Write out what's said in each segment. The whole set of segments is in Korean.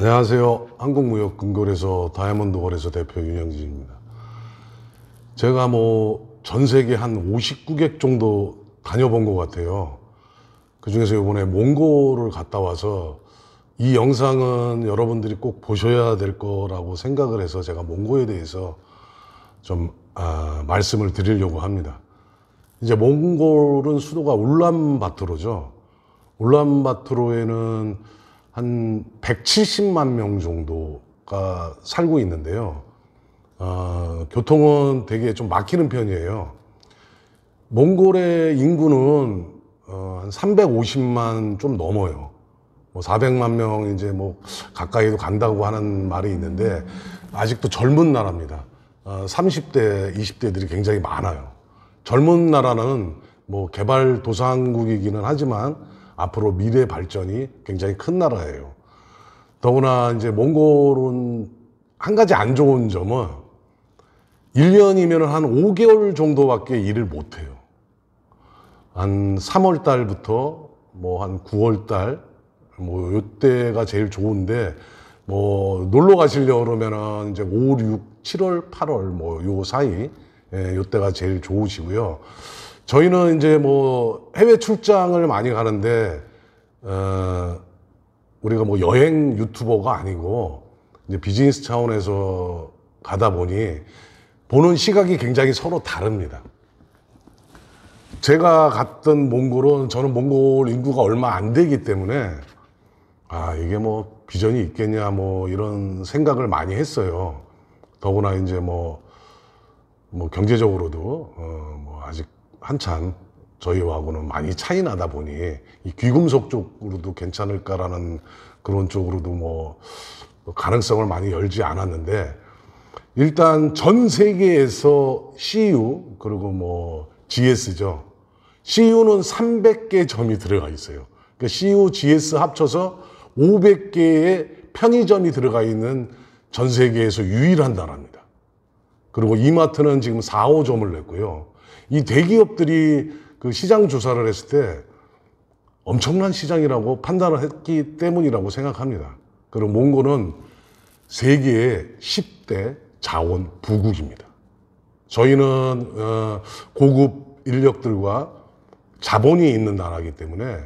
안녕하세요. 한국무역금거래소 다이아몬드 거래소 대표 윤영진입니다. 제가 전 세계 한 59개 정도 다녀본 것 같아요. 그 중에서 이번에 몽골을 갔다 와서 이 영상은 여러분들이 꼭 보셔야 될 거라고 생각을 해서 제가 몽골에 대해서 좀 말씀을 드리려고 합니다. 이제 몽골은 수도가 울란바토르죠. 울란바토르에는 한 170만 명 정도가 살고 있는데요. 교통은 되게 좀 막히는 편이에요. 몽골의 인구는 한 350만 좀 넘어요. 400만 명 이제 가까이도 간다고 하는 말이 있는데 아직도 젊은 나라입니다. 30대, 20대들이 굉장히 많아요. 젊은 나라는 개발도상국이기는 하지만 앞으로 미래 발전이 굉장히 큰 나라예요. 더구나 이제 몽골은 한 가지 안 좋은 점은 1년이면 한 5개월 정도밖에 일을 못 해요. 한 3월 달부터 한 9월 달, 요때가 제일 좋은데, 놀러 가시려고 그러면은 이제 5, 6, 7월, 8월, 요 사이, 요때가 제일 좋으시고요. 저희는 이제 해외 출장을 많이 가는데, 우리가 여행 유튜버가 아니고, 이제 비즈니스 차원에서 가다 보니, 보는 시각이 굉장히 서로 다릅니다. 제가 갔던 몽골은 저는 몽골 인구가 얼마 안 되기 때문에, 이게 비전이 있겠냐, 이런 생각을 많이 했어요. 더구나 이제 경제적으로도, 아직 한참 저희하고는 많이 차이 나다 보니 이 귀금속 쪽으로도 괜찮을까라는 그런 쪽으로도 가능성을 많이 열지 않았는데, 일단 전 세계에서 CU 그리고 GS죠. CU는 300개 점이 들어가 있어요. 그러니까 CU, GS 합쳐서 500개의 편의점이 들어가 있는 전 세계에서 유일한 나라입니다. 그리고 이마트는 지금 4, 5점을 냈고요. 이 대기업들이 그 시장 조사를 했을 때 엄청난 시장이라고 판단을 했기 때문이라고 생각합니다. 그리고 몽골은 세계의 10대 자원 부국입니다. 저희는 고급 인력들과 자본이 있는 나라이기 때문에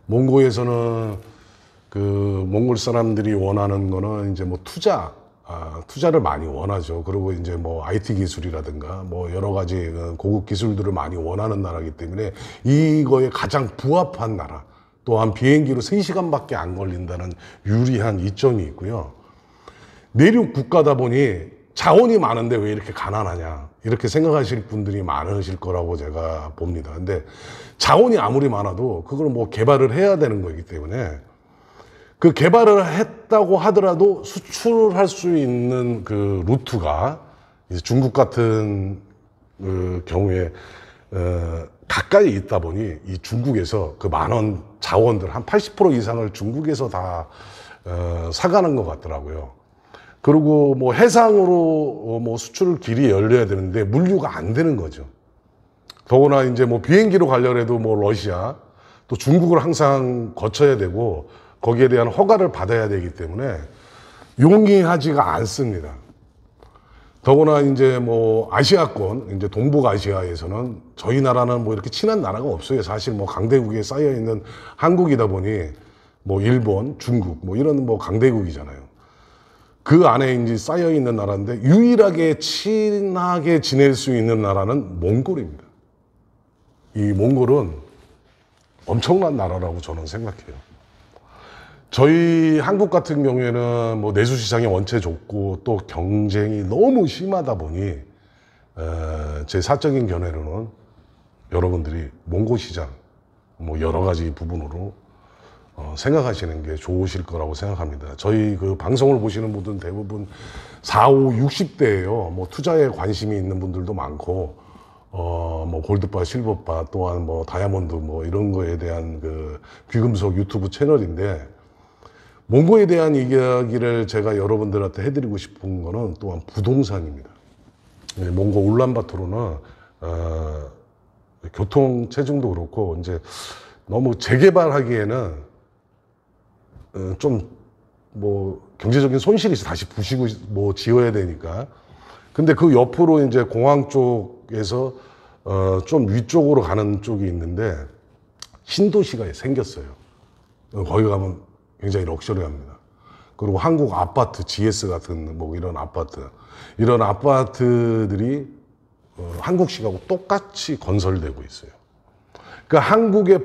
몽골에서는 그 몽골 사람들이 원하는 거는 이제 투자를 많이 원하죠. 그리고 이제 IT 기술이라든가 여러 가지 고급 기술들을 많이 원하는 나라이기 때문에 이거에 가장 부합한 나라. 또한 비행기로 3시간밖에 안 걸린다는 유리한 이점이 있고요. 내륙 국가다 보니 자원이 많은데 왜 이렇게 가난하냐, 이렇게 생각하실 분들이 많으실 거라고 제가 봅니다. 근데 자원이 아무리 많아도 그걸 개발을 해야 되는 거기 때문에 그 개발을 했다고 하더라도 수출할 수 있는 그 루트가 이제 중국 같은 그 경우에 가까이 있다 보니 이 중국에서 그 많은 자원들 한 80% 이상을 중국에서 다 사가는 것 같더라고요. 그리고 해상으로 수출 길이 열려야 되는데 물류가 안 되는 거죠. 더구나 이제 비행기로 가려고 해도 러시아 또 중국을 항상 거쳐야 되고 거기에 대한 허가를 받아야 되기 때문에 용이하지가 않습니다. 더구나 이제 아시아권, 이제 동북아시아에서는 저희 나라는 이렇게 친한 나라가 없어요. 사실 강대국에 쌓여 있는 한국이다 보니 일본, 중국 이런 강대국이잖아요. 그 안에 이제 쌓여 있는 나라인데 유일하게 친하게 지낼 수 있는 나라는 몽골입니다. 이 몽골은 엄청난 나라라고 저는 생각해요. 저희 한국 같은 경우에는 내수 시장이 원체 좋고 또 경쟁이 너무 심하다 보니 제 사적인 견해로는 여러분들이 몽골 시장 여러 가지 부분으로 생각하시는 게 좋으실 거라고 생각합니다. 저희 그 방송을 보시는 분들은 대부분 4, 5, 60대예요. 투자에 관심이 있는 분들도 많고 골드바, 실버바 또한 다이아몬드 이런 거에 대한 그 귀금속 유튜브 채널인데, 몽골에 대한 이야기를 제가 여러분들한테 해드리고 싶은 거는 또한 부동산입니다. 몽골 울란바토르는 교통 체증도 그렇고 이제 너무 재개발하기에는 좀 뭐 경제적인 손실이 있어. 다시 부시고 뭐 지어야 되니까. 근데 그 옆으로 이제 공항 쪽에서 좀 위쪽으로 가는 쪽이 있는데 신도시가 생겼어요. 거기 가면 굉장히 럭셔리합니다. 그리고 한국 아파트, GS 같은 뭐 이런 아파트들이 한국식하고 똑같이 건설되고 있어요. 그러니까 한국의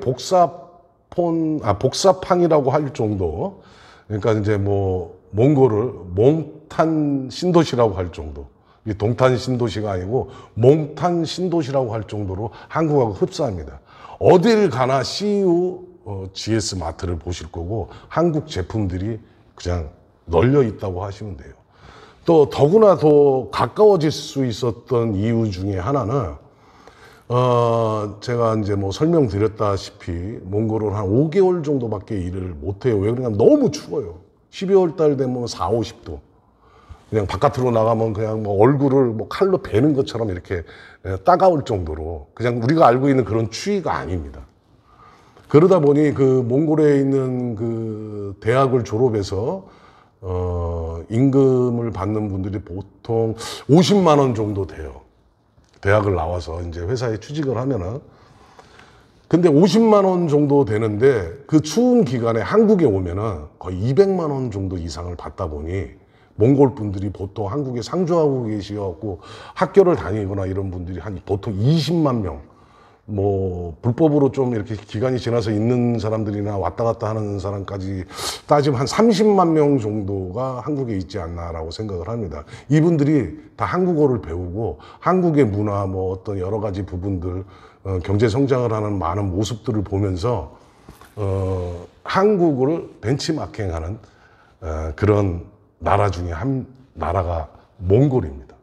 복사판이라고 할 정도. 그러니까 이제 뭐 몽골을 몽탄 신도시라고 할 정도. 이 동탄 신도시가 아니고 몽탄 신도시라고 할 정도로 한국하고 흡사합니다. 어딜 가나 CU GS 마트를 보실 거고 한국 제품들이 그냥 널려 있다고 하시면 돼요. 또 더구나 더 가까워질 수 있었던 이유 중에 하나는 제가 이제 뭐 설명드렸다시피 몽골은 한 5개월 정도밖에 일을 못해요. 왜 그러냐면 너무 추워요. 12월 달 되면 4, 50도. 그냥 바깥으로 나가면 그냥 뭐 얼굴을 뭐 칼로 베는 것처럼 이렇게 따가울 정도로 그냥 우리가 알고 있는 그런 추위가 아닙니다. 그러다 보니 그 몽골에 있는 그 대학을 졸업해서 임금을 받는 분들이 보통 50만 원 정도 돼요. 대학을 나와서 이제 회사에 취직을 하면은. 근데 50만 원 정도 되는데 그 추운 기간에 한국에 오면은 거의 200만 원 정도 이상을 받다 보니 몽골 분들이 보통 한국에 상주하고 계시갖고 학교를 다니거나 이런 분들이 한 보통 20만 명, 뭐 불법으로 좀 이렇게 기간이 지나서 있는 사람들이나 왔다 갔다 하는 사람까지 따지면 한 30만 명 정도가 한국에 있지 않나라고 생각을 합니다. 이분들이 다 한국어를 배우고 한국의 문화, 뭐 어떤 여러 가지 부분들, 경제 성장을 하는 많은 모습들을 보면서 한국을 벤치마킹하는 그런 나라 중에 한 나라가 몽골입니다.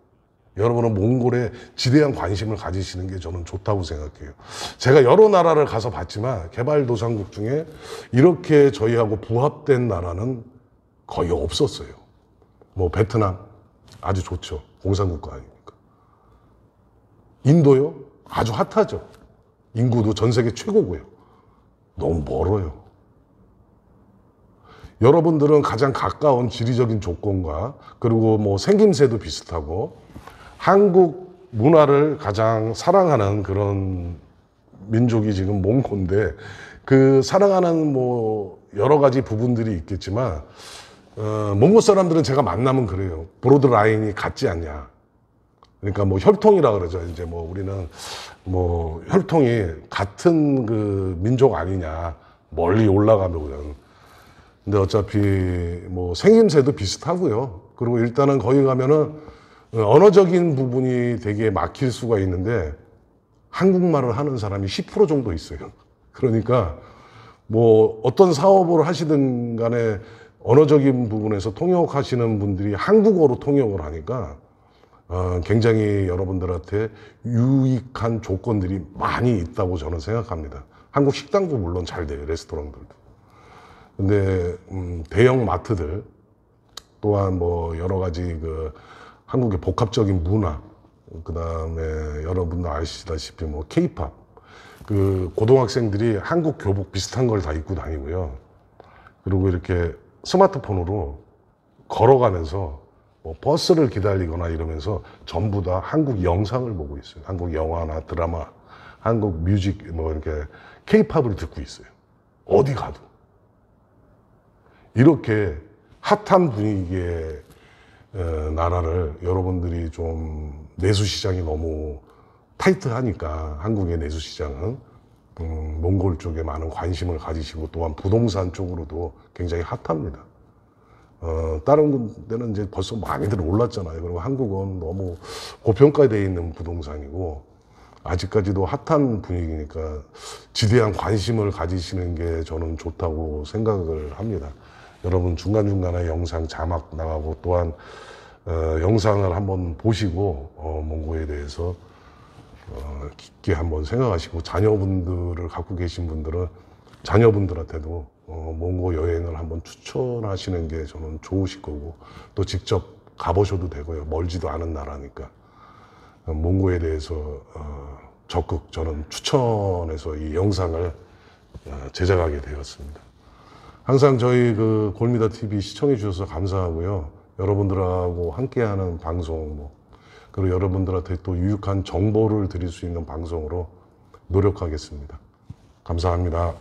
여러분은 몽골에 지대한 관심을 가지시는 게 저는 좋다고 생각해요. 제가 여러 나라를 가서 봤지만 개발도상국 중에 이렇게 저희하고 부합된 나라는 거의 없었어요. 뭐 베트남 아주 좋죠. 공산국가 아닙니까? 인도요? 아주 핫하죠. 인구도 전 세계 최고고요. 너무 멀어요. 여러분들은 가장 가까운 지리적인 조건과 그리고 뭐 생김새도 비슷하고 한국 문화를 가장 사랑하는 그런 민족이 지금 몽골인데 그 사랑하는 뭐 여러 가지 부분들이 있겠지만 몽골 사람들은 제가 만나면 그래요. 브로드 라인이 같지 않냐. 그러니까 뭐 혈통이라 그러죠. 이제 뭐 우리는 뭐 혈통이 같은 그 민족 아니냐. 멀리 올라가면. 근데 어차피 뭐 생김새도 비슷하고요. 그리고 일단은 거기 가면은 언어적인 부분이 되게 막힐 수가 있는데 한국말을 하는 사람이 10% 정도 있어요. 그러니까 뭐 어떤 사업을 하시든 간에 언어적인 부분에서 통역하시는 분들이 한국어로 통역을 하니까 굉장히 여러분들한테 유익한 조건들이 많이 있다고 저는 생각합니다. 한국 식당도 물론 잘 돼요. 레스토랑들도. 근데 대형 마트들 또한 뭐 여러 가지 그 한국의 복합적인 문화, 그 다음에 여러분도 아시다시피 뭐 케이팝, 그 고등학생들이 한국 교복 비슷한 걸 다 입고 다니고요. 그리고 이렇게 스마트폰으로 걸어가면서 뭐 버스를 기다리거나 이러면서 전부 다 한국 영상을 보고 있어요. 한국 영화나 드라마, 한국 뮤직 뭐 이렇게 케이팝을 듣고 있어요. 어디 가도. 이렇게 핫한 분위기의 나라를 여러분들이 좀 내수시장이 너무 타이트하니까 한국의 내수시장은 몽골 쪽에 많은 관심을 가지시고 또한 부동산 쪽으로도 굉장히 핫합니다. 다른 데는 이제 벌써 많이들 올랐잖아요. 그리고 한국은 너무 고평가되어 있는 부동산이고 아직까지도 핫한 분위기니까 지대한 관심을 가지시는 게 저는 좋다고 생각을 합니다. 여러분 중간중간에 영상 자막 나가고 또한 영상을 한번 보시고 몽고에 대해서 깊게 한번 생각하시고 자녀분들을 갖고 계신 분들은 자녀분들한테도 몽고 여행을 한번 추천하시는 게 저는 좋으실 거고 또 직접 가보셔도 되고요. 멀지도 않은 나라니까 몽고에 대해서 적극 저는 추천해서 이 영상을 제작하게 되었습니다. 항상 저희 그 골미다 TV 시청해 주셔서 감사하고요. 여러분들하고 함께하는 방송, 그리고 여러분들한테 또 유익한 정보를 드릴 수 있는 방송으로 노력하겠습니다. 감사합니다.